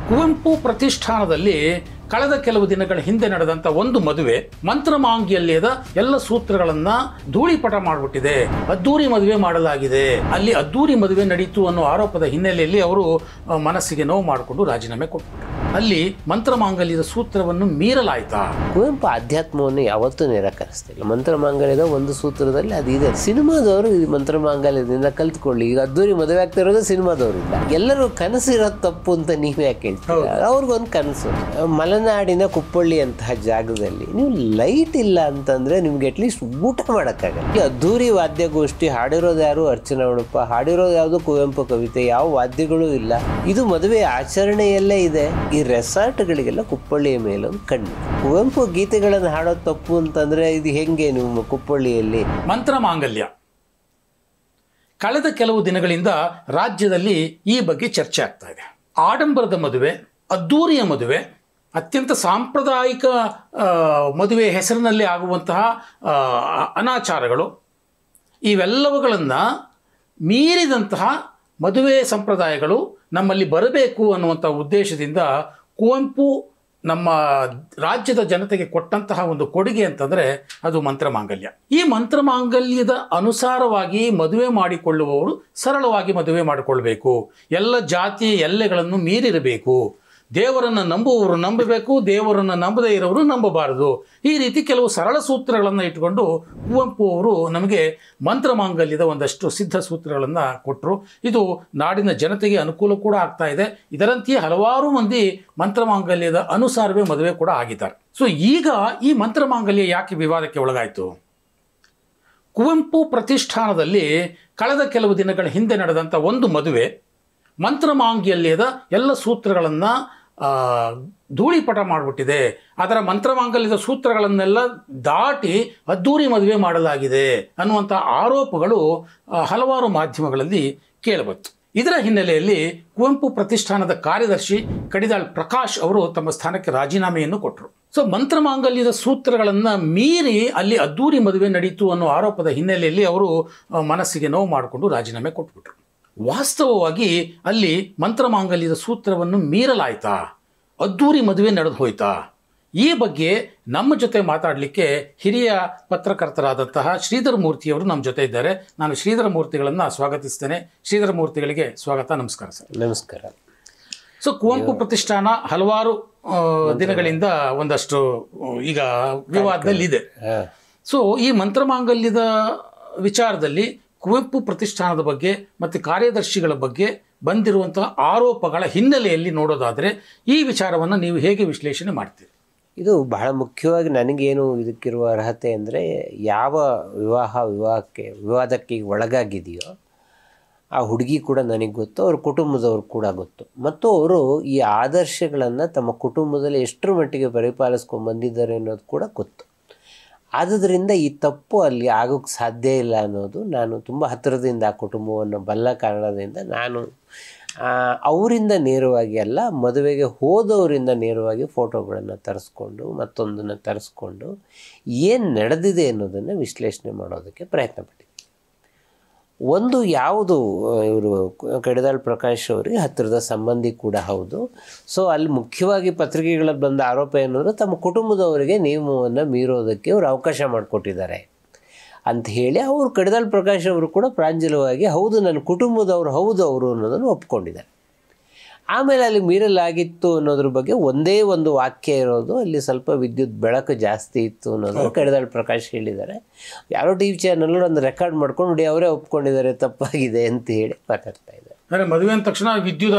ಕುವೆಂಪು ಪ್ರತಿಷ್ಠಾನದಲ್ಲಿ ಕಳೆದ ಕೆಲವು ದಿನಗಳ ಹಿಂದೆ ನಡೆದಂಥ ಒಂದು ಮದುವೆ ಮಂತ್ರಮಾಂಗಲ್ಯದ ಎಲ್ಲ ಸೂತ್ರಗಳನ್ನ ಧೂಳಿಪಟ ಮಾಡಿಬಿಟ್ಟಿದೆ. ಅದ್ದೂರಿ ಮದುವೆ ಮಾಡಲಾಗಿದೆ, ಅಲ್ಲಿ ಅದ್ದೂರಿ ಮದುವೆ ನಡೀತು ಅನ್ನೋ ಆರೋಪದ ಹಿನ್ನೆಲೆಯಲ್ಲಿ ಅವರು ಮನಸ್ಸಿಗೆ ನೋವು ಮಾಡಿಕೊಂಡು ರಾಜೀನಾಮೆ ಕೊಟ್ಟರು. ಅಲ್ಲಿ ಮಂತ್ರಮಾಂಗಲ್ಯದ ಸೂತ್ರವನ್ನು ಮೀರಲಾಯ್ತಾ? ಕುವೆಂಪು ಆಧ್ಯಾತ್ಮವನ್ನು ಯಾವತ್ತೂ ನಿರಾಕರಿಸ್ತಿಲ್ಲ. ಮಂತ್ರಮಾಂಗಲ್ಯದ ಒಂದು ಸೂತ್ರದಲ್ಲಿ ಅದಿದೆ. ಸಿನಿಮಾದವರು ಈ ಮಂತ್ರಮಾಂಗಲ್ಯದಿಂದ ಕಲ್ತ್ಕೊಳ್ಳಿ. ಈಗ ಅದ್ದೂರಿ ಮದುವೆ ಆಗ್ತಾ ಇರೋದು ಸಿನಿಮಾದವರಿಲ್ಲ. ಎಲ್ಲರೂ ಕನಸಿರೋದು ತಪ್ಪು ಅಂತ ನೀವೇ ಯಾಕೆ ಹೇಳ್ತೀರ? ಅವ್ರಿಗೊಂದು ಕನಸು. ಮಲೆನಾಡಿನ ಕುಪ್ಪಳ್ಳಿ ಅಂತಹ ಜಾಗದಲ್ಲಿ ನೀವು ಲೈಟ್ ಇಲ್ಲ ಅಂತಂದ್ರೆ ನಿಮ್ಗೆ ಅಟ್ಲೀಸ್ಟ್ ಊಟ ಮಾಡೋಕ್ಕಾಗಲ್ಲ. ಈ ಅದ್ದೂರಿ ವಾದ್ಯಗೋಷ್ಠಿ ಹಾಡಿರೋದು ಯಾರು? ಅರ್ಚನಾ ಉಡುಪ. ಹಾಡಿರೋದು ಯಾವುದು? ಕುವೆಂಪು ಕವಿತೆ. ಯಾವ ವಾದ್ಯಗಳೂ ಇಲ್ಲ. ಇದು ಮದುವೆ ಆಚರಣೆಯಲ್ಲೇ ಇದೆ. ಈ ರೆಸಾರ್ಟ್ಗಳಿಗೆಲ್ಲ ಕುಪ್ಪಳ್ಳಿಯ ಮೇಲೆ ಒಂದು ಕಣ್ಣು. ಕುವೆಂಪು ಗೀತೆಗಳನ್ನು ಹಾಡೋದು ತಪ್ಪು ಅಂತಂದ್ರೆ ಇದು ಹೆಂಗೆ ನೀವು ಕುಪ್ಪಳ್ಳಿಯಲ್ಲಿ? ಮಂತ್ರಮಾಂಗಲ್ಯ ಕಳೆದ ಕೆಲವು ದಿನಗಳಿಂದ ರಾಜ್ಯದಲ್ಲಿ ಈ ಬಗ್ಗೆ ಚರ್ಚೆ ಆಗ್ತಾ ಇದೆ. ಆಡಂಬರದ ಮದುವೆ, ಅದ್ದೂರಿಯ ಮದುವೆ, ಅತ್ಯಂತ ಸಾಂಪ್ರದಾಯಿಕ ಮದುವೆ ಹೆಸರಿನಲ್ಲಿ ಆಗುವಂತಹ ಅನಾಚಾರಗಳು, ಇವೆಲ್ಲವುಗಳನ್ನು ಮೀರಿದಂತಹ ಮದುವೆ ಸಂಪ್ರದಾಯಗಳು ನಮ್ಮಲ್ಲಿ ಬರಬೇಕು ಅನ್ನುವಂಥ ಉದ್ದೇಶದಿಂದ ಕುವೆಂಪು ನಮ್ಮ ರಾಜ್ಯದ ಜನತೆಗೆ ಕೊಟ್ಟಂತಹ ಒಂದು ಕೊಡುಗೆ ಅಂತಂದರೆ ಅದು ಮಂತ್ರಮಾಂಗಲ್ಯ. ಈ ಮಂತ್ರಮಾಂಗಲ್ಯದ ಅನುಸಾರವಾಗಿ ಮದುವೆ ಮಾಡಿಕೊಳ್ಳುವವರು ಸರಳವಾಗಿ ಮದುವೆ ಮಾಡಿಕೊಳ್ಬೇಕು. ಎಲ್ಲ ಜಾತಿ ಎಲ್ಲೆಗಳನ್ನು ಮೀರಿರಬೇಕು. ದೇವರನ್ನು ನಂಬುವವರು ನಂಬಬೇಕು, ದೇವರನ್ನು ನಂಬದೇ ಇರೋರು ನಂಬಬಾರದು. ಈ ರೀತಿ ಕೆಲವು ಸರಳ ಸೂತ್ರಗಳನ್ನು ಇಟ್ಟುಕೊಂಡು ಕುವೆಂಪು ಅವರು ನಮಗೆ ಮಂತ್ರಮಾಂಗಲ್ಯದ ಒಂದಷ್ಟು ಸಿದ್ಧ ಸೂತ್ರಗಳನ್ನು ಕೊಟ್ಟರು. ಇದು ನಾಡಿನ ಜನತೆಗೆ ಅನುಕೂಲ ಕೂಡ ಆಗ್ತಾ ಇದೆ. ಇದರಂತೆಯೇ ಹಲವಾರು ಮಂದಿ ಮಂತ್ರಮಾಂಗಲ್ಯದ ಅನುಸಾರವೇ ಮದುವೆ ಕೂಡ ಆಗಿದ್ದಾರೆ. ಸೊ ಈಗ ಈ ಮಂತ್ರಮಾಂಗಲ್ಯ ಯಾಕೆ ವಿವಾದಕ್ಕೆ ಒಳಗಾಯಿತು? ಕುವೆಂಪು ಪ್ರತಿಷ್ಠಾನದಲ್ಲಿ ಕಳೆದ ಕೆಲವು ದಿನಗಳ ಹಿಂದೆ ನಡೆದಂಥ ಒಂದು ಮದುವೆ ಮಂತ್ರಮಾಂಗಲ್ಯದ ಎಲ್ಲ ಸೂತ್ರಗಳನ್ನು ಧೂಳಿಪಟ ಮಾಡಿಬಿಟ್ಟಿದೆ. ಅದರ ಮಂತ್ರಮಾಂಗಲ್ಯದ ಸೂತ್ರಗಳನ್ನೆಲ್ಲ ದಾಟಿ ಅದ್ದೂರಿ ಮದುವೆ ಮಾಡಲಾಗಿದೆ ಅನ್ನುವಂಥ ಆರೋಪಗಳು ಹಲವಾರು ಮಾಧ್ಯಮಗಳಲ್ಲಿ ಕೇಳಿಬಂತು. ಇದರ ಹಿನ್ನೆಲೆಯಲ್ಲಿ ಕುವೆಂಪು ಪ್ರತಿಷ್ಠಾನದ ಕಾರ್ಯದರ್ಶಿ ಕಡಿದಾಳ್ ಪ್ರಕಾಶ್ ಅವರು ತಮ್ಮ ಸ್ಥಾನಕ್ಕೆ ರಾಜೀನಾಮೆಯನ್ನು ಕೊಟ್ಟರು. ಸೊ ಮಂತ್ರಮಾಂಗಲ್ಯದ ಸೂತ್ರಗಳನ್ನು ಮೀರಿ ಅಲ್ಲಿ ಅದ್ದೂರಿ ಮದುವೆ ನಡೀತು ಅನ್ನೋ ಆರೋಪದ ಹಿನ್ನೆಲೆಯಲ್ಲಿ ಅವರು ಮನಸ್ಸಿಗೆ ನೋವು ಮಾಡಿಕೊಂಡು ರಾಜೀನಾಮೆ ಕೊಟ್ಬಿಟ್ರು. ವಾಸ್ತವವಾಗಿ ಅಲ್ಲಿ ಮಂತ್ರಮಾಂಗಲ್ಯದ ಸೂತ್ರವನ್ನು ಮೀರಲಾಯ್ತಾ? ಅದ್ದೂರಿ ಮದುವೆ ನಡೆದು ಹೋಯ್ತಾ? ಈ ಬಗ್ಗೆ ನಮ್ಮ ಜೊತೆ ಮಾತಾಡಲಿಕ್ಕೆ ಹಿರಿಯ ಪತ್ರಕರ್ತರಾದಂತಹ ಶ್ರೀಧರ ಮೂರ್ತಿಯವರು ನಮ್ಮ ಜೊತೆ ಇದ್ದಾರೆ. ನಾನು ಶ್ರೀಧರ ಮೂರ್ತಿಗಳನ್ನು ಸ್ವಾಗತಿಸ್ತೇನೆ. ಶ್ರೀಧರ ಮೂರ್ತಿಗಳಿಗೆ ಸ್ವಾಗತ. ನಮಸ್ಕಾರ ಸರ್. ನಮಸ್ಕಾರ. ಸೊ ಕುವೆಂಪು ಪ್ರತಿಷ್ಠಾನ ಹಲವಾರು ದಿನಗಳಿಂದ ಒಂದಷ್ಟು ಈಗ ವಿವಾದದಲ್ಲಿದೆ. ಸೊ ಈ ಮಂತ್ರಮಾಂಗಲ್ಯದ ವಿಚಾರದಲ್ಲಿ ಕುವೆಂಪು ಪ್ರತಿಷ್ಠಾನದ ಬಗ್ಗೆ ಮತ್ತು ಕಾರ್ಯದರ್ಶಿಗಳ ಬಗ್ಗೆ ಬಂದಿರುವಂತಹ ಆರೋಪಗಳ ಹಿನ್ನೆಲೆಯಲ್ಲಿ ನೋಡೋದಾದರೆ ಈ ವಿಚಾರವನ್ನು ನೀವು ಹೇಗೆ ವಿಶ್ಲೇಷಣೆ ಮಾಡ್ತೀರಿ? ಇದು ಬಹಳ ಮುಖ್ಯವಾಗಿ ನನಗೇನು ಇದಕ್ಕಿರುವ ಅರ್ಹತೆ ಅಂದರೆ, ಯಾವ ವಿವಾದಕ್ಕೆ ಒಳಗಾಗಿದೆಯೋ ಆ ಹುಡುಗಿ ಕೂಡ ನನಗೆ ಗೊತ್ತು, ಅವ್ರ ಕುಟುಂಬದವ್ರು ಕೂಡ ಗೊತ್ತು. ಮತ್ತು ಅವರು ಈ ಆದರ್ಶಗಳನ್ನು ತಮ್ಮ ಕುಟುಂಬದಲ್ಲಿ ಎಷ್ಟರ ಮಟ್ಟಿಗೆ ಪರಿಪಾಲಿಸ್ಕೊಂಡು ಬಂದಿದ್ದಾರೆ ಅನ್ನೋದು ಕೂಡ ಗೊತ್ತು. ಆದುದರಿಂದ ಈ ತಪ್ಪು ಅಲ್ಲಿ ಆಗೋಕ್ಕೆ ಸಾಧ್ಯ ಇಲ್ಲ ಅನ್ನೋದು, ನಾನು ತುಂಬ ಹತ್ತಿರದಿಂದ ಆ ಕುಟುಂಬವನ್ನು ಬಲ್ಲ ಕಾರಣದಿಂದ ನಾನು ಅವರಿಂದ ನೇರವಾಗಿ ಅಲ್ಲ, ಮದುವೆಗೆ ಹೋದವರಿಂದ ನೇರವಾಗಿ ಫೋಟೋಗಳನ್ನು ತರಿಸ್ಕೊಂಡು ಮತ್ತೊಂದನ್ನು ತರಿಸ್ಕೊಂಡು ಏನು ನಡೆದಿದೆ ಅನ್ನೋದನ್ನು ವಿಶ್ಲೇಷಣೆ ಮಾಡೋದಕ್ಕೆ ಪ್ರಯತ್ನ ಪಟ್ಟಿದ್ದೆ. ಒಂದು ಯಾವುದು, ಇವರು ಕಡಿದಾಳ್ ಪ್ರಕಾಶ್ ಅವರಿಗೆ ಹತ್ತಿರದ ಸಂಬಂಧಿ ಕೂಡ ಹೌದು. ಸೊ ಅಲ್ಲಿ ಮುಖ್ಯವಾಗಿ ಪತ್ರಿಕೆಗಳಲ್ಲಿ ಬಂದ ಆರೋಪ ಏನಂದರೆ, ತಮ್ಮ ಕುಟುಂಬದವರಿಗೆ ನಿಯಮವನ್ನು ಮೀರೋದಕ್ಕೆ ಅವರು ಅವಕಾಶ ಮಾಡಿಕೊಟ್ಟಿದ್ದಾರೆ ಅಂತ ಹೇಳಿ ಅವರು ಕಡಿದಾಳ್ ಪ್ರಕಾಶ್ ಅವರು ಕೂಡ ಪ್ರಾಂಜಲವಾಗಿ ಹೌದು ನನ್ನ ಕುಟುಂಬದವರು ಹೌದು ಅವರು ಅನ್ನೋದನ್ನು ಒಪ್ಕೊಂಡಿದ್ದಾರೆ. ಆಮೇಲೆ ಅಲ್ಲಿ ಮೀರಲಾಗಿತ್ತು ಅನ್ನೋದ್ರ ಬಗ್ಗೆ ಒಂದೇ ಒಂದು ವಾಕ್ಯ ಇರೋದು, ಅಲ್ಲಿ ಸ್ವಲ್ಪ ವಿದ್ಯುತ್ ಬೆಳಕು ಜಾಸ್ತಿ ಇತ್ತು ಅನ್ನೋದು ಕಡಿದಾಳ್ ಪ್ರಕಾಶ್ ಹೇಳಿದ್ದಾರೆ. ಯಾರೋ ಟಿವಿ ಚಾನಲ್ ಒಂದು ರೆಕಾರ್ಡ್ ಮಾಡ್ಕೊಂಡು ನೋಡಿ ಅವರೇ ಒಪ್ಕೊಂಡಿದ್ದಾರೆ ತಪ್ಪಾಗಿದೆ ಅಂತ ಹೇಳಿ ಮಾತಾಡ್ತಾ ಇದ್ದಾರೆ. ಮದುವೆ ಅಂದ ತಕ್ಷಣ ವಿದ್ಯುತ್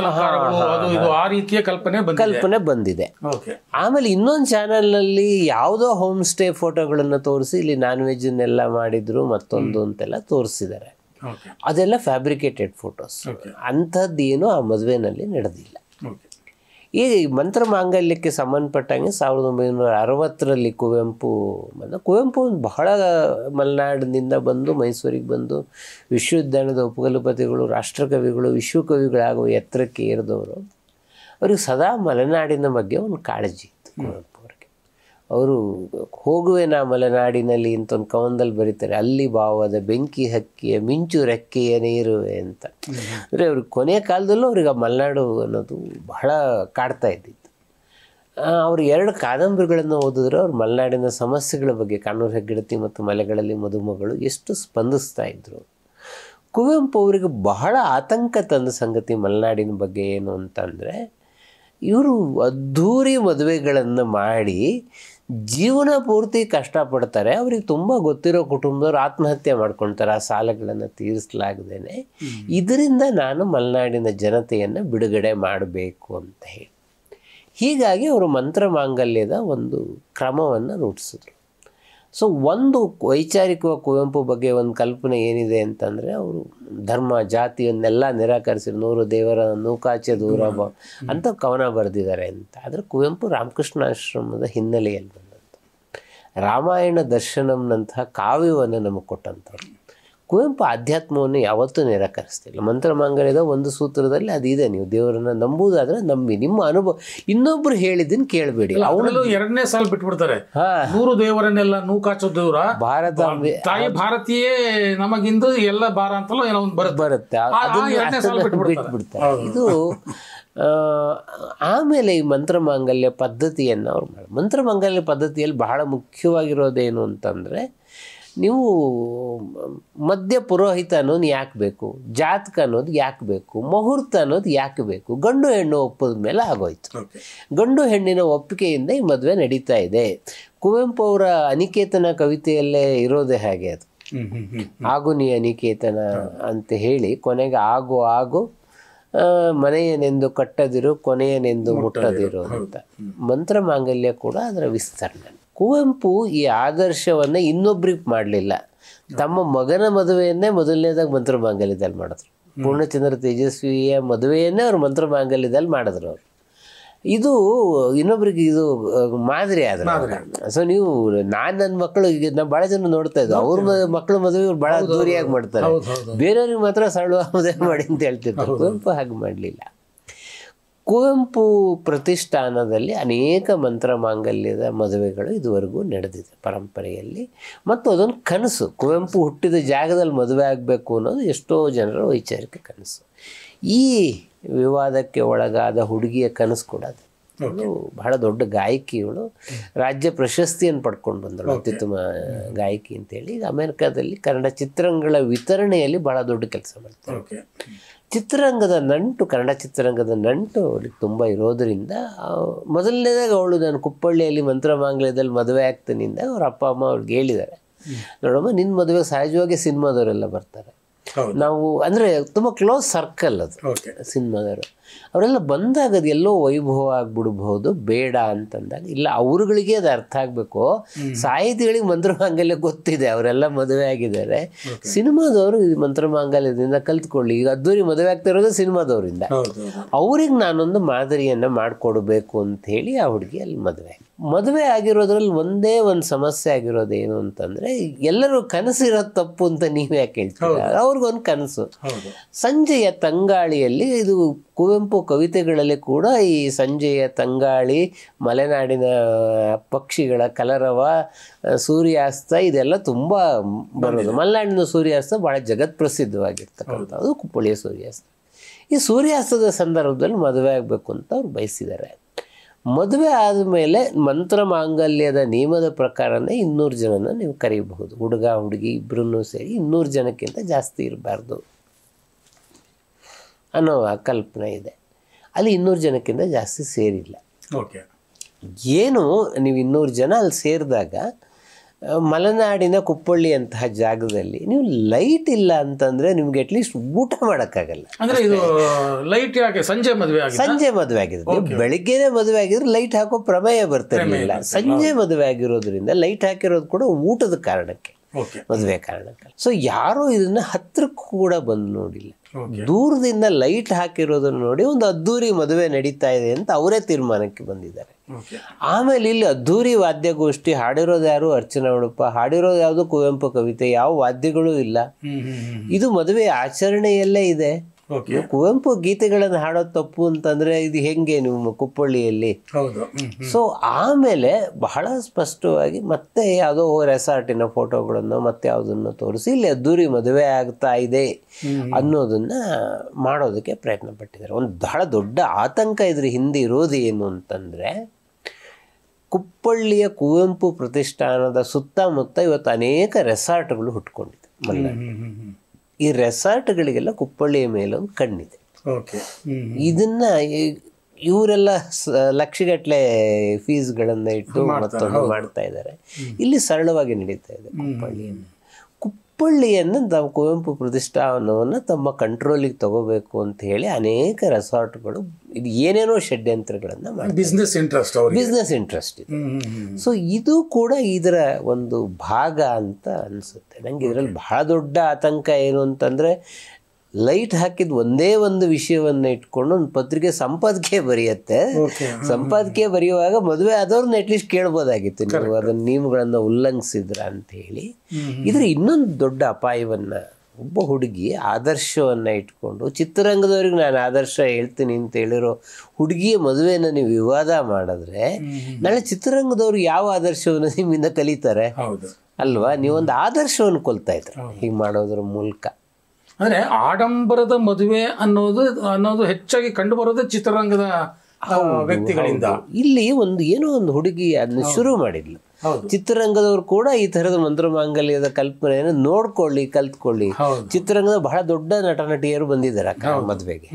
ಆ ರೀತಿಯ ಕಲ್ಪನೆ ಬಂದಿದೆ. ಆಮೇಲೆ ಇನ್ನೊಂದು ಚಾನಲ್ನಲ್ಲಿ ಯಾವುದೋ ಹೋಮ್ ಸ್ಟೇ ಫೋಟೋಗಳನ್ನು ತೋರಿಸಿ ಇಲ್ಲಿ ನಾನ್ ವೆಜ್ನೆಲ್ಲ ಮಾಡಿದ್ರು ಮತ್ತೊಂದು ಅಂತೆಲ್ಲ ತೋರಿಸಿದ್ದಾರೆ. ಅದೆಲ್ಲ ಫ್ಯಾಬ್ರಿಕೇಟೆಡ್ ಫೋಟೋಸ್. ಅಂಥದ್ದು ಏನು ಆ ಮದುವೆನಲ್ಲಿ ನಡೆದಿಲ್ಲ. ಈ ಮಂತ್ರಮಾಂಗಲ್ಯಕ್ಕೆ ಸಂಬಂಧಪಟ್ಟಂಗೆ 1960ರಲ್ಲಿ ಕುವೆಂಪು ಬಹಳ ಮಲೆನಾಡಿನಿಂದ ಬಂದು ಮೈಸೂರಿಗೆ ಬಂದು ವಿಶ್ವವಿದ್ಯಾಲಯದ ಉಪಕುಲಪತಿಗಳು, ರಾಷ್ಟ್ರಕವಿಗಳು, ವಿಶ್ವಕವಿಗಳಾಗುವ ಎತ್ತರಕ್ಕೆ ಏರಿದವರು. ಅವ್ರಿಗೆ ಸದಾ ಮಲೆನಾಡಿನ ಬಗ್ಗೆ ಒಂದು ಕಾಳಜಿ ಇತ್ತು ಕುವೆಂಪು ಅವ್ರಿಗೆ. ಅವರು ಹೋಗುವೆನ ಮಲೆನಾಡಿನಲ್ಲಿ ಅಂತ ಒಂದು ಕವನದಲ್ಲಿ ಬರೀತಾರೆ, ಅಲ್ಲಿ ಭಾವದ ಬೆಂಕಿ ಹಕ್ಕಿಯ ಮಿಂಚು ರೆಕ್ಕೆಯ ನೀರುವೆ ಅಂತ. ಅಂದರೆ ಅವ್ರಿಗೆ ಕೊನೆಯ ಕಾಲದಲ್ಲೂ ಅವ್ರಿಗೆ ಆ ಮಲೆನಾಡು ಅನ್ನೋದು ಬಹಳ ಕಾಡ್ತಾ ಇದ್ದಿತ್ತು. ಅವರು 2 ಕಾದಂಬರಿಗಳನ್ನು ಓದಿದ್ರೆ ಅವ್ರು ಮಲೆನಾಡಿನ ಸಮಸ್ಯೆಗಳ ಬಗ್ಗೆ, ಕಾನೂರು ಹೆಗ್ಗಡತಿ ಮತ್ತು ಮಲೆಗಳಲ್ಲಿ ಮದುಮಗಳು, ಎಷ್ಟು ಸ್ಪಂದಿಸ್ತಾ ಇದ್ರು. ಕುವೆಂಪು ಅವರಿಗೆ ಬಹಳ ಆತಂಕ ತಂದ ಸಂಗತಿ ಮಲೆನಾಡಿನ ಬಗ್ಗೆ ಏನು ಅಂತಂದರೆ, ಇವರು ಅದ್ಧೂರಿ ಮದುವೆಗಳನ್ನು ಮಾಡಿ ಜೀವನ ಪೂರ್ತಿ ಕಷ್ಟಪಡ್ತಾರೆ. ಅವ್ರಿಗೆ ತುಂಬ ಗೊತ್ತಿರೋ ಕುಟುಂಬದವ್ರು ಆತ್ಮಹತ್ಯೆ ಮಾಡ್ಕೊಳ್ತಾರೆ ಆ ಸಾಲಗಳನ್ನು ತೀರಿಸಲಾಗದೇನೆ. ಇದರಿಂದ ನಾನು ಮಲೆನಾಡಿನ ಜನತೆಯನ್ನು ಬಿಡುಗಡೆ ಮಾಡಬೇಕು ಅಂತ ಹೇಳಿ, ಹೀಗಾಗಿ ಅವರು ಮಂತ್ರಮಾಂಗಲ್ಯದ ಒಂದು ಕ್ರಮವನ್ನು ರೂಢಿಸಿದ್ರು. ಸೊ ಒಂದು ವೈಚಾರಿಕವಾಗಿ ಕುವೆಂಪು ಬಗ್ಗೆ ಒಂದು ಕಲ್ಪನೆ ಏನಿದೆ ಅಂತಂದರೆ, ಅವರು ಧರ್ಮ ಜಾತಿಯನ್ನೆಲ್ಲ ನಿರಾಕರಿಸಿ 100 ದೇವರ ನೂಕಾಚೆ ದೂರ ಅಂತ ಕವನ ಬರೆದಿದ್ದಾರೆ ಅಂತ. ಆದರೆ ಕುವೆಂಪು ರಾಮಕೃಷ್ಣಾಶ್ರಮದ ಹಿನ್ನೆಲೆಯಲ್ಲಿ ಬಂದಂಥ ರಾಮಾಯಣ ದರ್ಶನಂನಂತಹ ಕಾವ್ಯವನ್ನು ನಮಗೆ ಕೊಟ್ಟಂಥವ್ರು. ಕುವೆಂಪು ಆಧ್ಯಾತ್ಮವನ್ನು ಯಾವತ್ತೂ ನಿರಾಕರಿಸ್ತಿಲ್ಲ. ಮಂತ್ರಮಾಂಗಲ್ಯದ ಒಂದು ಸೂತ್ರದಲ್ಲಿ ಅದಿದೆ, ನೀವು ದೇವರನ್ನು ನಂಬುವುದಾದ್ರೆ ನಂಬಿ, ನಿಮ್ಮ ಅನುಭವ ಇನ್ನೊಬ್ರು ಹೇಳಿದ್ದನ್ನು ಕೇಳಬೇಡಿ. ಅವಳು 2ನೇ ಸಾಲ ಬಿಟ್ಬಿಡ್ತಾರೆ, 100 ದೇವರನ್ನೆಲ್ಲ ನೂಕಾಚೋ ದೂರ ಭಾರತ ತಾಯಿ ಭಾರತೀಯೇ ನಮಗಿಂದು ಎಲ್ಲ ಭಾರ ಅಂತಲೂ ಏನೋ ಒಂದು ಬರುತ್ತೆ, ಬಿಟ್ಬಿಡ್ತಾರೆ. ಇದು ಆಮೇಲೆ ಈ ಮಂತ್ರಮಾಂಗಲ್ಯ ಪದ್ಧತಿಯನ್ನು ಅವ್ರು ಮಾಡಿ, ಮಂತ್ರಮಾಂಗಲ್ಯ ಪದ್ಧತಿಯಲ್ಲಿ ಬಹಳ ಮುಖ್ಯವಾಗಿರೋದೇನು ಅಂತಂದರೆ, ನೀವು ಮಧ್ಯ ಪುರೋಹಿತ ಅನ್ನೋದು ಯಾಕೆ ಬೇಕು, ಜಾತಕ ಅನ್ನೋದು ಯಾಕೆ ಬೇಕು, ಮುಹೂರ್ತ ಅನ್ನೋದು ಯಾಕೆ ಬೇಕು, ಗಂಡು ಹೆಣ್ಣು ಒಪ್ಪದ ಮೇಲೆ ಆಗೋಯ್ತು. ಗಂಡು ಹೆಣ್ಣಿನ ಒಪ್ಪಿಗೆಯಿಂದ ಈ ಮದುವೆ ನಡೀತಾ ಇದೆ. ಕುವೆಂಪು ಅವರ ಅನಿಕೇತನ ಕವಿತೆಯಲ್ಲೇ ಇರೋದೇ ಹಾಗೆ, ಅದು ಆಗು ನೀ ಅನಿಕೇತನ ಅಂತ ಹೇಳಿ ಕೊನೆಗೆ ಆಗು ಮನೆಯನೆಂದು ಕಟ್ಟದಿರು ಕೊನೆಯನೆಂದು ಮುಟ್ಟದಿರು ಅಂತ. ಮಂತ್ರಮಾಂಗಲ್ಯ ಕೂಡ ಅದರ ವಿಸ್ತರಣೆ. ಕುವೆಂಪು ಈ ಆದರ್ಶವನ್ನು ಇನ್ನೊಬ್ರಿಗೆ ಮಾಡಲಿಲ್ಲ, ತಮ್ಮ ಮಗನ ಮದುವೆಯನ್ನೇ ಮೊದಲನೇದಾಗಿ ಮಂತ್ರಮಾಂಗಲ್ಯದಲ್ಲಿ ಮಾಡಿದ್ರು. ಪೂರ್ಣಚಂದ್ರ ತೇಜಸ್ವಿಯ ಮದುವೆಯನ್ನೇ ಅವ್ರು ಮಂತ್ರಮಾಂಗಲ್ಯದಲ್ಲಿ ಮಾಡಿದ್ರು ಅವರು. ಇದು ಇನ್ನೊಬ್ರಿಗೆ ಇದು ಮಾದರಿ ಆದ್ರೆ. ಸೊ ನೀವು ನನ್ನ ಮಕ್ಕಳು ಈಗ ನಾವು ಭಾಳ ಜನ ನೋಡ್ತಾ ಇದ್ವಿ, ಅವ್ರ ಮಕ್ಕಳು ಮದುವೆ ಇವ್ರು ಭಾಳ ದೂರಿಯಾಗಿ ಮಾಡ್ತಾರೆ, ಬೇರೆಯವ್ರಿಗೆ ಮಾತ್ರ ಸರಳ ಮದುವೆ ಮಾಡಿ ಅಂತ ಹೇಳ್ತಿರ್ತಾರೆ. ಕುವೆಂಪು ಹಾಗೆ ಮಾಡಲಿಲ್ಲ. ಕುವೆಂಪು ಪ್ರತಿಷ್ಠಾನದಲ್ಲಿ ಅನೇಕ ಮಂತ್ರಮಾಂಗಲ್ಯದ ಮದುವೆಗಳು ಇದುವರೆಗೂ ನಡೆದಿದೆ ಪರಂಪರೆಯಲ್ಲಿ. ಮತ್ತು ಅದೊಂದು ಕನಸು, ಕುವೆಂಪು ಹುಟ್ಟಿದ ಜಾಗದಲ್ಲಿ ಮದುವೆ ಆಗಬೇಕು ಅನ್ನೋದು ಎಷ್ಟೋ ಜನರ ವೈಚಾರಿಕ ಕನಸು. ಈ ವಿವಾದಕ್ಕೆ ಒಳಗಾದ ಹುಡುಗಿಯ ಕನಸು ಕೂಡ ಅದು. ಅವಳು ಬಹಳ ದೊಡ್ಡ ಗಾಯಕಿ, ಇವಳು ರಾಜ್ಯ ಪ್ರಶಸ್ತಿಯನ್ನು ಪಡ್ಕೊಂಡು ಬಂದಳು, ಅತ್ಯುತ್ತಮ ಗಾಯಕಿ ಅಂತೇಳಿ. ಈಗ ಅಮೆರಿಕಾದಲ್ಲಿ ಕನ್ನಡ ಚಿತ್ರರಂಗಗಳ ವಿತರಣೆಯಲ್ಲಿ ಬಹಳ ದೊಡ್ಡ ಕೆಲಸ ಮಾಡ್ತಾರೆ. ಚಿತ್ರರಂಗದ ನಂಟು, ಕನ್ನಡ ಚಿತ್ರರಂಗದ ನಂಟು ಅವಳಿಗೆ ತುಂಬ ಇರೋದರಿಂದ ಮೊದಲನೇದಾಗ ಅವಳು ನಾನು ಕುಪ್ಪಳ್ಳಿಯಲ್ಲಿ ಮಂತ್ರಮಾಂಗಲ್ಯದಲ್ಲಿ ಮದುವೆ ಆಗ್ತಾನಿಂದ ಅವ್ರ ಅಪ್ಪ ಅಮ್ಮ ಅವ್ರಿಗೆ ಹೇಳಿದ್ದಾರೆ, ನೋಡಮ್ಮ ನಿನ್ನ ಮದುವೆಗೆ ಸಹಜವಾಗಿ ಸಿನಿಮಾದವರೆಲ್ಲ ಬರ್ತಾರೆ, ನಾವು ಅಂದರೆ ತುಂಬ ಕ್ಲೋಸ್ ಸರ್ಕಲ್ ಅದು ಸಿನಿಮಾದವರು, ಅವರೆಲ್ಲ ಬಂದಾಗ ಅದು ಎಲ್ಲೋ ವೈಭವ ಆಗಿಬಿಡ್ಬಹುದು, ಬೇಡ ಅಂತಂದಾಗ ಇಲ್ಲ ಅವ್ರುಗಳಿಗೆ ಅದು ಅರ್ಥ ಆಗಬೇಕು. ಸಾಹಿತಿಗಳಿಗೆ ಮಂತ್ರಮಾಂಗಲ್ಯ ಗೊತ್ತಿದೆ, ಅವರೆಲ್ಲ ಮದುವೆ ಆಗಿದ್ದಾರೆ, ಸಿನಿಮಾದವರು ಇದು ಮಂತ್ರಮಾಂಗಲ್ಯದಿಂದ ಕಲ್ತ್ಕೊಳ್ಳಿ. ಈಗ ಅದ್ದೂರಿ ಮದುವೆ ಆಗ್ತಾ ಇರೋದು ಸಿನಿಮಾದವರಿಂದ, ಅವ್ರಿಗೆ ನಾನೊಂದು ಮಾದರಿಯನ್ನು ಮಾಡಿಕೊಡ್ಬೇಕು ಅಂಥೇಳಿ ಆ ಹುಡುಗಿ ಅಲ್ಲಿ ಮದುವೆ ಆಗಿರೋದ್ರಲ್ಲಿ ಒಂದೇ ಒಂದು ಸಮಸ್ಯೆ ಆಗಿರೋದೇನು ಅಂತಂದರೆ, ಎಲ್ಲರೂ ಕನಸಿರೋದು ತಪ್ಪು ಅಂತ ನೀವೇ ಯಾಕೆ ಹೇಳ್ತೀರ, ಅವ್ರಿಗೊಂದು ಕನಸು. ಸಂಜೆಯ ತಂಗಾಳಿಯಲ್ಲಿ, ಇದು ಕುವೆಂಪು ಕವಿತೆಗಳಲ್ಲಿ ಕೂಡ ಈ ಸಂಜೆಯ ತಂಗಾಳಿ, ಮಲೆನಾಡಿನ ಪಕ್ಷಿಗಳ ಕಲರವ, ಸೂರ್ಯಾಸ್ತ ಇದೆಲ್ಲ ತುಂಬ ಬರೋದು. ಮಲೆನಾಡಿನ ಸೂರ್ಯಾಸ್ತ ಭಾಳ ಜಗತ್ಪ್ರಸಿದ್ಧವಾಗಿರ್ತಕ್ಕಂಥದ್ದು ಕುಪ್ಪಳಿಯ ಸೂರ್ಯಾಸ್ತ. ಈ ಸೂರ್ಯಾಸ್ತದ ಸಂದರ್ಭದಲ್ಲಿ ಮದುವೆ ಆಗಬೇಕು ಅಂತ ಅವ್ರು ಬಯಸಿದ್ದಾರೆ. ಮದುವೆ ಆದಮೇಲೆ ಮಂತ್ರಮಾಂಗಲ್ಯದ ನಿಯಮದ ಪ್ರಕಾರನೇ 200 ಜನನ ನೀವು ಕರೀಬಹುದು, ಹುಡುಗ ಹುಡುಗಿ ಇಬ್ಬರೂ ಸೇರಿ 200 ಜನಕ್ಕಿಂತ ಜಾಸ್ತಿ ಇರಬಾರ್ದು ಅನ್ನೋ ಕಲ್ಪನೆ ಇದೆ. ಅಲ್ಲಿ 200 ಜನಕ್ಕಿಂತ ಜಾಸ್ತಿ ಸೇರಿಲ್ಲ. ಏನು ನೀವು 200 ಜನ ಅಲ್ಲಿ ಸೇರಿದಾಗ ಮಲೆನಾಡಿನ ಕುಪ್ಪಳ್ಳಿ ಅಂತಹ ಜಾಗದಲ್ಲಿ ನೀವು ಲೈಟ್ ಇಲ್ಲ ಅಂತಂದ್ರೆ ನಿಮ್ಗೆ ಅಟ್ಲೀಸ್ಟ್ ಊಟ ಮಾಡೋಕ್ಕಾಗಲ್ಲ. ಅಂದ್ರೆ ಇದು ಲೈಟ್ ಯಾಕೆ ಸಂಜೆ ಮದುವೆ ಆಗಿದ್ರೆ, ಬೆಳಿಗ್ಗೆನೆ ಮದುವೆ ಆಗಿದ್ರೆ ಲೈಟ್ ಹಾಕೋ ಪ್ರಮೇಯ ಬರ್ತಿರ್ಲಿಲ್ಲ. ಸಂಜೆ ಮದುವೆ ಆಗಿರೋದ್ರಿಂದ ಲೈಟ್ ಹಾಕಿರೋದು ಕೂಡ ಊಟದ ಕಾರಣಕ್ಕೆ, ಮದುವೆ ಕಾರಣಕ್ಕೆ. ಸೊ ಯಾರೂ ಇದನ್ನ ಹತ್ರಕ್ಕೂ ಕೂಡ ಬಂದು ನೋಡಿಲ್ಲ, ದೂರದಿಂದ ಲೈಟ್ ಹಾಕಿರೋದನ್ನು ನೋಡಿ ಒಂದು ಅದ್ದೂರಿ ಮದುವೆ ನಡೀತಾ ಇದೆ ಅಂತ ಅವರೇ ತೀರ್ಮಾನಕ್ಕೆ ಬಂದಿದ್ದಾರೆ. ಆಮೇಲೆ ಇಲ್ಲಿ ಅದ್ದೂರಿ ವಾದ್ಯಗೋಷ್ಠಿ, ಹಾಡಿರೋದು ಯಾರು ಅರ್ಚನಾ ಉಡುಪ, ಹಾಡಿರೋದು ಯಾವುದು ಕುವೆಂಪು ಕವಿತೆ, ಯಾವ ವಾದ್ಯಗಳೂ ಇಲ್ಲ. ಇದು ಮದುವೆ ಆಚರಣೆಯಲ್ಲೇ ಇದೆ. ಓಕೆ. ಕುವೆಂಪು ಗೀತೆಗಳನ್ನು ಹಾಡೋದು ತಪ್ಪು ಅಂತಂದರೆ ಇದು ಹೆಂಗೆ ನೀವು ಕುಪ್ಪಳ್ಳಿಯಲ್ಲಿ? ಹೌದು. ಸೊ ಆಮೇಲೆ ಬಹಳ ಸ್ಪಷ್ಟವಾಗಿ ಮತ್ತೆ ಯಾವುದೋ ರೆಸಾರ್ಟಿನ ಫೋಟೋಗಳನ್ನು ಮತ್ತೆ ಯಾವುದನ್ನು ತೋರಿಸಿ ಇಲ್ಲಿ ಅದ್ದೂರಿ ಮದುವೆ ಆಗ್ತಾ ಇದೆ ಅನ್ನೋದನ್ನ ಮಾಡೋದಕ್ಕೆ ಪ್ರಯತ್ನ ಪಟ್ಟಿದ್ದಾರೆ. ಒಂದು ಬಹಳ ದೊಡ್ಡ ಆತಂಕ ಇದ್ರ ಹಿಂದೆ ಇರೋದು ಏನು ಅಂತಂದರೆ, ಕುಪ್ಪಳ್ಳಿಯ ಕುವೆಂಪು ಪ್ರತಿಷ್ಠಾನದ ಸುತ್ತಮುತ್ತ ಇವತ್ತು ಅನೇಕ ರೆಸಾರ್ಟ್ಗಳು ಹುಟ್ಕೊಂಡಿದೆ ಮಲೆನಾಡು. ಈ ರೆಸಾರ್ಟ್ಗಳಿಗೆಲ್ಲ ಕುಪ್ಪಳ್ಳಿಯ ಮೇಲೊಂದು ಕಣ್ಣಿದೆ. ಇದನ್ನ ಇವರೆಲ್ಲ ಲಕ್ಷಗಟ್ಟಲೆ ಫೀಸ್ಗಳನ್ನು ಇಟ್ಟು ಮತ್ತೊಂದು ಮಾಡ್ತಾ ಇದ್ದಾರೆ. ಇಲ್ಲಿ ಸರಳವಾಗಿ ನಡೀತಾ ಇದೆ ಕುಪ್ಪಳ್ಳಿಯನ್ನು ನಾವು ಕುವೆಂಪು ಪ್ರತಿಷ್ಠಾನವನ್ನು ತಮ್ಮ ಕಂಟ್ರೋಲಿಗೆ ತಗೋಬೇಕು ಅಂತ ಹೇಳಿ ಅನೇಕ ರೆಸಾರ್ಟ್ಗಳು ಇದು ಏನೇನೋ ಷಡ್ಯಂತ್ರಗಳನ್ನು ಮಾಡಿ ಬಿಸ್ನೆಸ್ ಇಂಟ್ರೆಸ್ಟ್ ಇದೆ. ಸೊ ಇದು ಕೂಡ ಇದರ ಒಂದು ಭಾಗ ಅಂತ ಅನಿಸುತ್ತೆ ನನಗೆ. ಇದರಲ್ಲಿ ಬಹಳ ದೊಡ್ಡ ಆತಂಕ ಏನು ಅಂತಂದರೆ, ಲೈಟ್ ಹಾಕಿದ ಒಂದೇ ಒಂದು ವಿಷಯವನ್ನು ಇಟ್ಕೊಂಡು ಒಂದು ಪತ್ರಿಕೆ ಸಂಪಾದಕೀಯ ಬರೆಯುತ್ತೆ. ಸಂಪಾದಕೀಯ ಬರೆಯುವಾಗ ಮದುವೆ ಆದವ್ರನ್ನ ಅಟ್ಲೀಸ್ಟ್ ಕೇಳ್ಬೋದಾಗಿತ್ತು, ನೀವು ಅದನ್ನ ನಿಯಮಗಳನ್ನು ಉಲ್ಲಂಘಿಸಿದ್ರ ಅಂತ ಹೇಳಿ. ಇದ್ರ ಇನ್ನೊಂದು ದೊಡ್ಡ ಅಪಾಯವನ್ನು, ಒಬ್ಬ ಹುಡುಗಿ ಆದರ್ಶವನ್ನು ಇಟ್ಕೊಂಡು, ಚಿತ್ರರಂಗದವ್ರಿಗೆ ನಾನು ಆದರ್ಶ ಹೇಳ್ತೀನಿ ಅಂತ ಹೇಳಿರೋ ಹುಡುಗಿಯ ಮದುವೆಯನ್ನು ನೀವು ವಿವಾದ ಮಾಡಿದ್ರೆ ನಾಳೆ ಚಿತ್ರರಂಗದವ್ರು ಯಾವ ಆದರ್ಶವನ್ನು ನಿಮ್ಮಿಂದ ಕಲಿತಾರೆ ಅಲ್ವಾ? ನೀವೊಂದು ಆದರ್ಶವನ್ನು ಕೊಲ್ತಾ ಇದ್ರು ಹೀಗೆ ಮಾಡೋದ್ರ ಮೂಲಕ. ಅಂದರೆ ಆಡಂಬರದ ಮದುವೆ ಅನ್ನೋದು ಹೆಚ್ಚಾಗಿ ಕಂಡು ಬರೋದೇ ಚಿತ್ರರಂಗದ ವ್ಯಕ್ತಿಗಳಿಂದ. ಇಲ್ಲಿ ಏನೋ ಒಂದು ಹುಡುಗಿ ಅದನ್ನ ಶುರು ಮಾಡಿದ್ಲು. ಚಿತ್ರರಂಗದವ್ರು ಕೂಡ ಈ ತರದ ಮಂತ್ರಮಾಂಗಲ್ಯದ ಕಲ್ಪನೆಯನ್ನು ನೋಡ್ಕೊಳ್ಳಿ, ಕಲ್ತ್ಕೊಳ್ಳಿ. ಚಿತ್ರರಂಗದ ಬಹಳ ದೊಡ್ಡ ನಟ ನಟಿಯರು ಬಂದಿದ್ದಾರೆ ಮದುವೆಗೆ.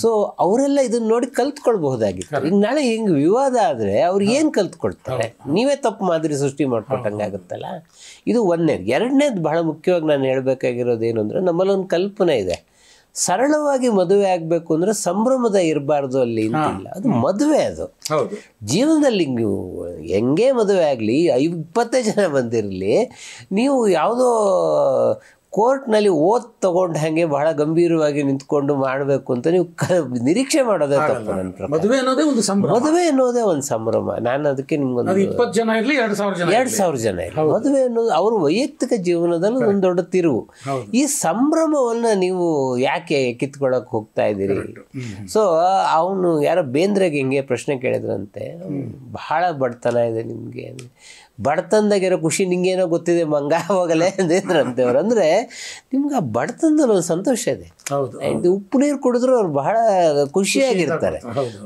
ಸೊ ಅವರೆಲ್ಲ ಇದನ್ನ ನೋಡಿ ಕಲ್ತ್ಕೊಳ್ಬಹುದಾಗಿತ್ತು. ಈಗ ನಾಳೆ ಹಿಂಗ್ ವಿವಾದ ಆದ್ರೆ ಅವ್ರು ಏನ್ ಕಲ್ತ್ಕೊಳ್ತಾರೆ? ನೀವೇ ತಪ್ಪು ಮಾದರಿ ಸೃಷ್ಟಿ ಮಾಡ್ಕೊಟ್ಟಂಗಾಗುತ್ತಲ್ಲ. ಇದು ಒಂದನೇದು. ಎರಡನೇದು ಬಹಳ ಮುಖ್ಯವಾಗಿ ನಾನು ಹೇಳ್ಬೇಕಾಗಿರೋದು ಏನು ಅಂದ್ರೆ, ನಮ್ಮಲ್ಲೊಂದು ಕಲ್ಪನೆ ಇದೆ, ಸರಳವಾಗಿ ಮದುವೆ ಆಗಬೇಕು ಅಂದರೆ ಸಂಭ್ರಮದ ಇರಬಾರ್ದು ಅಲ್ಲಿ ಅಂತಿಲ್ಲ. ಅದು ಮದುವೆ, ಅದು ಜೀವನದಲ್ಲಿ ನೀವು ಹೆಂಗೆ ಮದುವೆ ಆಗಲಿ, 20 ಜನ ಬಂದಿರಲಿ, ನೀವು ಯಾವುದೋ ಕೋರ್ಟ್ನಲ್ಲಿ ಓದ್ ತಗೊಂಡು ಹಾಗೆ ಬಹಳ ಗಂಭೀರವಾಗಿ ನಿಂತ್ಕೊಂಡು ಮಾಡಬೇಕು ಅಂತ ನೀವು ನಿರೀಕ್ಷೆ ಮಾಡೋದೇ ತಪ್ಪು. ನನ್ನ ಪ್ರಕಾರ ಮದುವೆ ಅನ್ನೋದೇ ಒಂದು ಸಂಭ್ರಮ. ನಾನು ಅದಕ್ಕೆ ನಿಮ್ಗೊಂದು 20 ಜನ ಇರಲಿ, 2,000 ಜನ ಇರಲಿ, ಮದುವೆ ಅನ್ನೋದು ಅವ್ರ ವೈಯಕ್ತಿಕ ಜೀವನದಲ್ಲಿ ಒಂದು ದೊಡ್ಡ ತಿರುವು. ಈ ಸಂಭ್ರಮವನ್ನು ನೀವು ಯಾಕೆ ಕಿತ್ಕೊಳ್ಳೋಕೆ ಹೋಗ್ತಾ ಇದ್ದೀರಿ? ಸೊ ಅವನು ಯಾರೋ ಬೇಂದ್ರೆಗೆ ಹಿಂಗೆ ಪ್ರಶ್ನೆ ಕೇಳಿದ್ರಂತೆ, ಬಹಳ ಬಡತನ ಇದೆ ನಿಮಗೆ, ಬಡತನದಾಗಿರೋ ಖುಷಿ ನಿಂಗೇನೋ ಗೊತ್ತಿದೆ ಮಂಗ ಹೋಗಲೇ ಅಂದಿದ್ರಂತೆ ಅವ್ರು. ಅಂದರೆ ನಿಮ್ಗೆ ಆ ಬಡತನದಲ್ಲಿ ಒಂದು ಸಂತೋಷ ಇದೆ. ಉಪ್ಪು ನೀರು ಕುಡಿದ್ರು ಅವ್ರು ಬಹಳ ಖುಷಿಯಾಗಿರ್ತಾರೆ.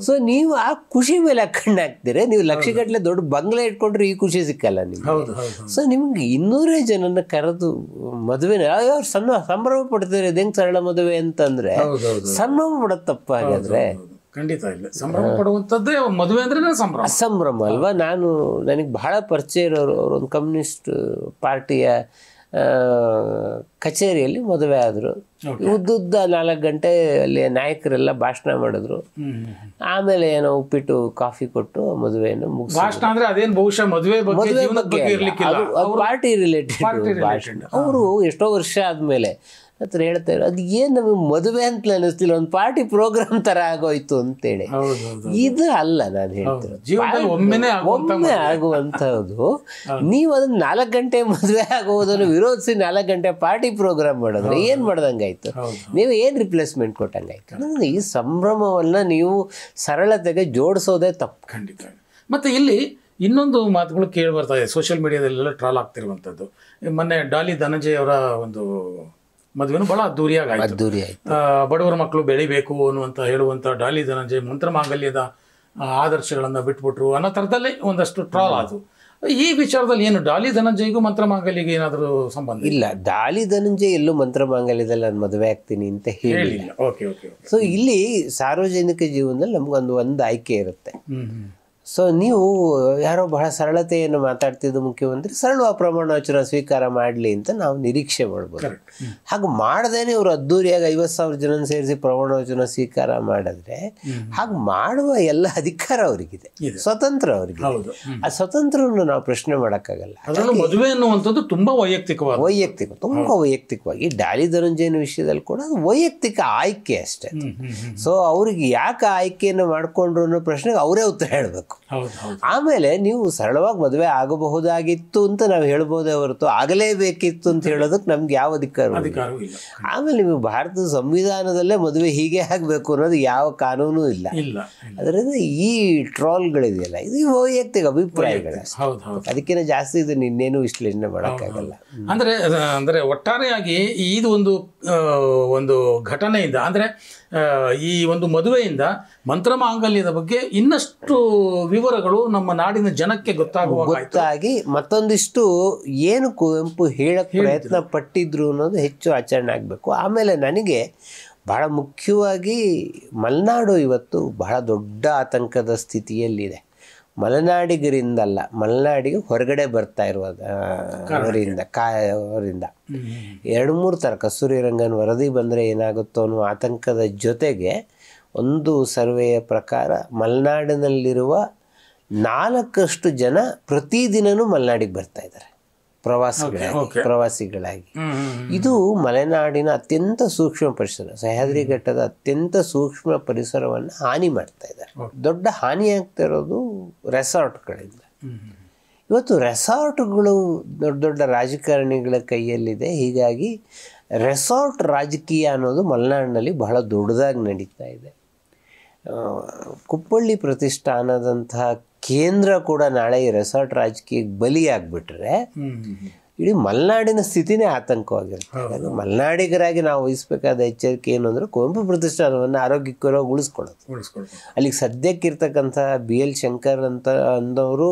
ಸೊ ನೀವು ಆ ಖುಷಿ ಮೇಲೆ ಕಣ್ಣು ಹಾಕ್ತೀರಿ. ನೀವು ಲಕ್ಷಗಟ್ಟಲೆ ದೊಡ್ಡ ಬಂಗ್ಲೆ ಇಟ್ಕೊಂಡ್ರೆ ಈ ಖುಷಿ ಸಿಕ್ಕಲ್ಲ ನಿಮ್ಗೆ. ಸೊ ನಿಮ್ಗೆ 200 ಜನನ ಕರೆದು ಮದುವೆನ ಅವ್ರು ಸಂಭ್ರಮ ಪಡ್ತಾರೆ. ಹೆಂಗ್ ಸರಳ ಮದುವೆ ಅಂತಂದ್ರೆ ಸಂಭ್ರಮ ಪಡೋದು ತಪ್ಪಾಗಿದ್ರೆ ಖಂಡಿತ ಇಲ್ಲ. ಸಂಭ್ರಮ ಪಡುವಂಥದ್ದೇ ಮದುವೆ ಅಂದ್ರೆ ಸಂಭ್ರಮ ಅಲ್ವಾ? ನನಗೆ ಬಹಳ ಪರಿಚಯ ಇರೋರು, ಅವರೊಂದು ಕಮ್ಯುನಿಸ್ಟ್ ಪಾರ್ಟಿಯ ಕಚೇರಿಯಲ್ಲಿ ಮದುವೆ ಆದರು. ಉದ್ದುದ್ದ 4 ಗಂಟೆ ಅಲ್ಲಿ ನಾಯಕರೆಲ್ಲ ಭಾಷಣ ಮಾಡಿದ್ರು. ಆಮೇಲೆ ಏನೋ ಉಪ್ಪಿಟ್ಟು ಕಾಫಿ ಕೊಟ್ಟು ಮದುವೆಯನ್ನು ಮುಗಿಸಿ. ಭಾಷಣ ಅಂದ್ರೆ ಅದೇನು ಬಹುಶಃ ಮದುವೆ ಪಾರ್ಟಿ ರಿಲೇಟೆಡ್ ಭಾಷಣ. ಅವರು ಎಷ್ಟೋ ವರ್ಷ ಆದ್ಮೇಲೆ ಹತ್ರ ಹೇಳ್ತಾ ಇರೋ, ಅದು ಏನು ನಮಗೆ ಮದುವೆ ಅಂತ ಅನ್ನಿಸ್ತಿಲ್ಲ, ಒಂದು ಪಾರ್ಟಿ ಪ್ರೋಗ್ರಾಮ್ ತರ ಆಗೋಯ್ತು ಅಂತೇಳಿ. ಇದು ಅಲ್ಲ ನಾನು ಹೇಳ್ತೀನಿ, ಒಮ್ಮೆ ಆಗುವಂಥದ್ದು. ನೀವು ಅದನ್ನ 4 ಗಂಟೆ ಮದುವೆ ಆಗುವುದನ್ನು ವಿರೋಧಿಸಿ 4 ಗಂಟೆ ಪಾರ್ಟಿ ಪ್ರೋಗ್ರಾಮ್ ಮಾಡಿದ್ರೆ ಏನು ಮಾಡ್ದಂಗಾಯ್ತು? ನೀವು ಏನು ರಿಪ್ಲೇಸ್ಮೆಂಟ್ ಕೊಟ್ಟಂಗಾಯ್ತು? ಈ ಸಂಭ್ರಮವನ್ನ ನೀವು ಸರಳತೆಗೆ ಜೋಡಿಸೋದೇ ತಪ್ಪು. ಖಂಡಿತ. ಮತ್ತೆ ಇಲ್ಲಿ ಇನ್ನೊಂದು ಮಾತುಗಳು ಕೇಳಿ ಬರ್ತಾ ಇದೆ, ಸೋಷಿಯಲ್ ಮೀಡಿಯಾದಲ್ಲೆಲ್ಲ ಟ್ರಾಲ್ ಆಗ್ತಿರುವಂಥದ್ದು. ಮೊನ್ನೆ ಡಾಲಿ ಧನಂಜಯ್ ಅವರ ಒಂದು ಮದುವೆನೂ ಬಹಳ ಅದ್ದೂರಿಯಾಗಿ ಆಯಿತು. ಬಡವರ ಮಕ್ಕಳು ಬೆಳಿಬೇಕು ಅನ್ನುವಂಥ ಹೇಳುವಂಥ ಡಾಲಿ ಧನಂಜಯ್ ಮಂತ್ರಮಾಂಗಲ್ಯದ ಆದರ್ಶಗಳನ್ನು ಬಿಟ್ಬಿಟ್ರು ಅನ್ನೋ ಥರದಲ್ಲೇ ಒಂದಷ್ಟು ಟ್ರಾಲ್ ಆದವು. ಈ ವಿಚಾರದಲ್ಲಿ ಏನು ಡಾಲಿ ಧನಂಜಯ್ಗೂ ಮಂತ್ರಮಾಂಗಲ್ಯಗೆ ಏನಾದರೂ ಸಂಬಂಧ? ಇಲ್ಲ, ಡಾಲಿ ಧನಂಜಯ್ ಎಲ್ಲೂ ಮಂತ್ರಮಾಂಗಲ್ಯದಲ್ಲಿ ನಾನು ಮದುವೆ ಆಗ್ತೀನಿ ಅಂತ ಹೇಳಿಲ್ಲ. ಸೊ ಇಲ್ಲಿ ಸಾರ್ವಜನಿಕ ಜೀವನದಲ್ಲಿ ನಮಗೊಂದು ಆಯ್ಕೆ ಇರುತ್ತೆ. ಸೊ ನೀವು ಯಾರೋ ಬಹಳ ಸರಳತೆಯನ್ನು ಮಾತಾಡ್ತಿದ್ದು ಮುಖ್ಯಮಂತ್ರಿ ಸರಳವಾಗಿ ಪ್ರಮಾಣ ವಚನ ಸ್ವೀಕಾರ ಮಾಡಲಿ ಅಂತ ನಾವು ನಿರೀಕ್ಷೆ ಮಾಡ್ಬೋದು. ಹಾಗೆ ಮಾಡದೇನೆ ಇವರು ಅದ್ದೂರಿಯಾಗಿ 50,000 ಜನ ಸೇರಿಸಿ ಪ್ರಮಾಣ ವಚನ ಸ್ವೀಕಾರ ಮಾಡಿದ್ರೆ ಹಾಗೆ ಮಾಡುವ ಎಲ್ಲ ಅಧಿಕಾರ ಅವರಿಗಿದೆ, ಸ್ವತಂತ್ರ ಅವರಿಗೆ. ಆ ಸ್ವತಂತ್ರವನ್ನು ನಾವು ಪ್ರಶ್ನೆ ಮಾಡೋಕ್ಕಾಗಲ್ಲ. ಮದುವೆ ಅನ್ನುವಂಥದ್ದು ತುಂಬಾ ತುಂಬಾ ವೈಯಕ್ತಿಕವಾಗಿ ಡಾಲಿ ಧನಂಜಯನ ವಿಷಯದಲ್ಲಿ ಕೂಡ ಅದು ವೈಯಕ್ತಿಕ ಆಯ್ಕೆ ಅಷ್ಟೇ. ಸೊ ಅವ್ರಿಗೆ ಯಾಕೆ ಆಯ್ಕೆಯನ್ನು ಮಾಡಿಕೊಂಡ್ರು ಅನ್ನೋ ಪ್ರಶ್ನೆಗೆ ಅವರೇ ಉತ್ತರ ಹೇಳಬೇಕು. ಹೌದು ಹೌದು. ಆಮೇಲೆ ನೀವು ಸರಳವಾಗಿ ಮದುವೆ ಆಗಬಹುದಾಗಿತ್ತು ಅಂತ ನಾವು ಹೇಳ್ಬೋದೇ ಹೊರತು ಆಗಲೇಬೇಕಿತ್ತು ಅಂತ ಹೇಳೋದಕ್ಕೆ ನಮ್ಗೆ ಯಾವ ಅಧಿಕಾರವೂ ಇಲ್ಲ. ಆಮೇಲೆ ನೀವು ಭಾರತದ ಸಂವಿಧಾನದಲ್ಲೇ ಮದುವೆ ಹೀಗೆ ಆಗಬೇಕು ಅನ್ನೋದು ಯಾವ ಕಾನೂನು ಇಲ್ಲ. ಅದರಿಂದ ಈ ಟ್ರಾಲ್ಗಳಿದೆಯಲ್ಲ ಇದು ವೈಯಕ್ತಿಕ ಅಭಿಪ್ರಾಯಗಳು, ಅದಕ್ಕಿಂತ ಜಾಸ್ತಿ ಇದನ್ನ ಇನ್ನೇನು ವಿಶ್ಲೇಷಣೆ ಮಾಡೋಕ್ಕಾಗಲ್ಲ. ಅಂದರೆ ಒಟ್ಟಾರೆಯಾಗಿ ಇದು ಒಂದು ಘಟನೆಯಿಂದ ಅಂದರೆ ಈ ಒಂದು ಮದುವೆಯಿಂದ ಮಂತ್ರಮಾಂಗಲ್ಯದ ಬಗ್ಗೆ ಇನ್ನಷ್ಟು ವಿವರಗಳು ನಮ್ಮ ನಾಡಿನ ಜನಕ್ಕೆ ಗೊತ್ತಾಗಿ ಮತ್ತೊಂದಿಷ್ಟು ಏನು ಕುವೆಂಪು ಹೇಳಕ್ಕೆ ಪ್ರಯತ್ನ ಪಟ್ಟಿದ್ರು ಅನ್ನೋದು ಹೆಚ್ಚು ಆಚರಣೆ ಆಗಬೇಕು. ಆಮೇಲೆ ನನಗೆ ಬಹಳ ಮುಖ್ಯವಾಗಿ ಮಲೆನಾಡು ಇವತ್ತು ಬಹಳ ದೊಡ್ಡ ಆತಂಕದ ಸ್ಥಿತಿಯಲ್ಲಿದೆ. ಮಲೆನಾಡಿಗರಿಂದಲ್ಲ, ಮಲೆನಾಡಿಗೆ ಹೊರಗಡೆ ಬರ್ತಾ ಅವರಿಂದ 2-3 ಥರ ಕಸ್ತೂರಿ ರಂಗನ್ ವರದಿ ಬಂದರೆ ಏನಾಗುತ್ತೋ ಅನ್ನೋ ಆತಂಕದ ಜೊತೆಗೆ ಒಂದು ಸರ್ವೆಯ ಪ್ರಕಾರ ಮಲೆನಾಡಿನಲ್ಲಿರುವ 4% ಜನ ಪ್ರತಿದಿನವೂ ಮಲೆನಾಡಿಗೆ ಬರ್ತಾ ಇದ್ದಾರೆ ಪ್ರವಾಸಿಗಳಾಗಿ. ಇದು ಮಲೆನಾಡಿನ ಅತ್ಯಂತ ಸೂಕ್ಷ್ಮ ಪರಿಸರ, ಸಹ್ಯಾದ್ರಿ ಘಟ್ಟದ ಅತ್ಯಂತ ಸೂಕ್ಷ್ಮ ಪರಿಸರವನ್ನು ಹಾನಿ ಮಾಡ್ತಾ ಇದ್ದಾರೆ. ದೊಡ್ಡ ಹಾನಿ ಆಗ್ತಾ ಇರೋದು ರೆಸಾರ್ಟ್ಗಳಿಂದ. ಇವತ್ತು ರೆಸಾರ್ಟ್ಗಳು ದೊಡ್ಡ ದೊಡ್ಡ ರಾಜಕಾರಣಿಗಳ ಕೈಯಲ್ಲಿದೆ. ಹೀಗಾಗಿ ರೆಸಾರ್ಟ್ ರಾಜಕೀಯ ಅನ್ನೋದು ಮಲೆನಾಡಿನಲ್ಲಿ ಬಹಳ ದೊಡ್ಡದಾಗಿ ನಡೀತಾ ಇದೆ. ಕುಪ್ಪಳ್ಳಿ ಪ್ರತಿಷ್ಠಾನದಂತಹ ಕೇಂದ್ರ ಕೂಡ ನಾಳೆ ಈ ರೆಸಾರ್ಟ್ ರಾಜಕೀಯಕ್ಕೆ ಬಲಿಯಾಗ್ಬಿಟ್ರೆ ಇಡೀ ಮಲೆನಾಡಿನ ಸ್ಥಿತಿನೇ ಆತಂಕವಾಗಿರುತ್ತೆ. ಮಲೆನಾಡಿಗರಾಗಿ ನಾವು ವಹಿಸಬೇಕಾದ ಎಚ್ಚರಿಕೆ ಏನು ಅಂದರೆ ಕುವೆಂಪು ಪ್ರತಿಷ್ಠಾನವನ್ನು ಆರೋಗ್ಯಕರವಾಗಿ ಉಳಿಸ್ಕೊಳ್ಳೋದು. ಅಲ್ಲಿಗೆ ಸದ್ಯಕ್ಕಿರ್ತಕ್ಕಂಥ BL ಶಂಕರ್ ಅಂತ ಅಂದವರು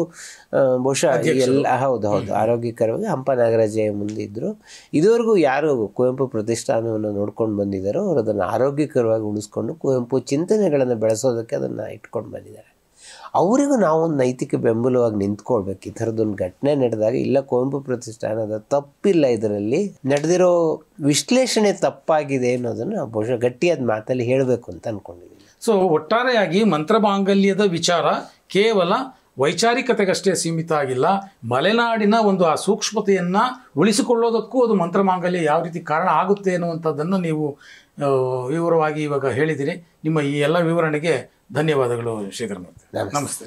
ಬಹುಶಃ ಎಲ್ಲ ಹೌದು ಆರೋಗ್ಯಕರವಾಗಿ ಹಂಪ ನಾಗರಾಜಯ್ಯ ಮುಂದಿದ್ದರು. ಇದುವರೆಗೂ ಯಾರು ಕುವೆಂಪು ಪ್ರತಿಷ್ಠಾನವನ್ನು ನೋಡ್ಕೊಂಡು ಬಂದಿದ್ದಾರೋ ಅವರು ಅದನ್ನು ಆರೋಗ್ಯಕರವಾಗಿ ಉಳಿಸ್ಕೊಂಡು ಕುವೆಂಪು ಚಿಂತನೆಗಳನ್ನು ಬೆಳೆಸೋದಕ್ಕೆ ಅದನ್ನು ಇಟ್ಕೊಂಡು ಬಂದಿದ್ದಾರೆ. ಅವರಿಗೂ ನಾವು ಒಂದು ನೈತಿಕ ಬೆಂಬಲವಾಗಿ ನಿಂತ್ಕೊಳ್ಬೇಕು. ಈ ಥರದೊಂದು ಘಟನೆ ನಡೆದಾಗ ಇಲ್ಲ ಕುವೆಂಪು ಪ್ರತಿಷ್ಠಾನದ ತಪ್ಪಿಲ್ಲ, ಇದರಲ್ಲಿ ನಡೆದಿರೋ ವಿಶ್ಲೇಷಣೆ ತಪ್ಪಾಗಿದೆ ಅನ್ನೋದನ್ನು ಬಹುಶಃ ಗಟ್ಟಿಯಾದ ಮಾತಲ್ಲಿ ಹೇಳಬೇಕು ಅಂತ ಅಂದ್ಕೊಂಡಿದ್ದೀನಿ. ಸೊ ಒಟ್ಟಾರೆಯಾಗಿ ಮಂತ್ರಮಾಂಗಲ್ಯದ ವಿಚಾರ ಕೇವಲ ವೈಚಾರಿಕತೆಗಷ್ಟೇ ಸೀಮಿತ ಆಗಿಲ್ಲ, ಮಲೆನಾಡಿನ ಒಂದು ಆ ಸೂಕ್ಷ್ಮತೆಯನ್ನು ಉಳಿಸಿಕೊಳ್ಳೋದಕ್ಕೂ ಅದು ಮಂತ್ರಮಾಂಗಲ್ಯ ಯಾವ ರೀತಿ ಕಾರಣ ಆಗುತ್ತೆ ಅನ್ನುವಂಥದ್ದನ್ನು ನೀವು ವಿವರವಾಗಿ ಇವಾಗ ಹೇಳಿದಿರಿ. ನಿಮ್ಮ ಈ ಎಲ್ಲ ವಿವರಣೆಗೆ ಧನ್ಯವಾದಗಳು ಶ್ರೀಧರ್ ಮೂರ್ತಿ. ನಮಸ್ತೆ.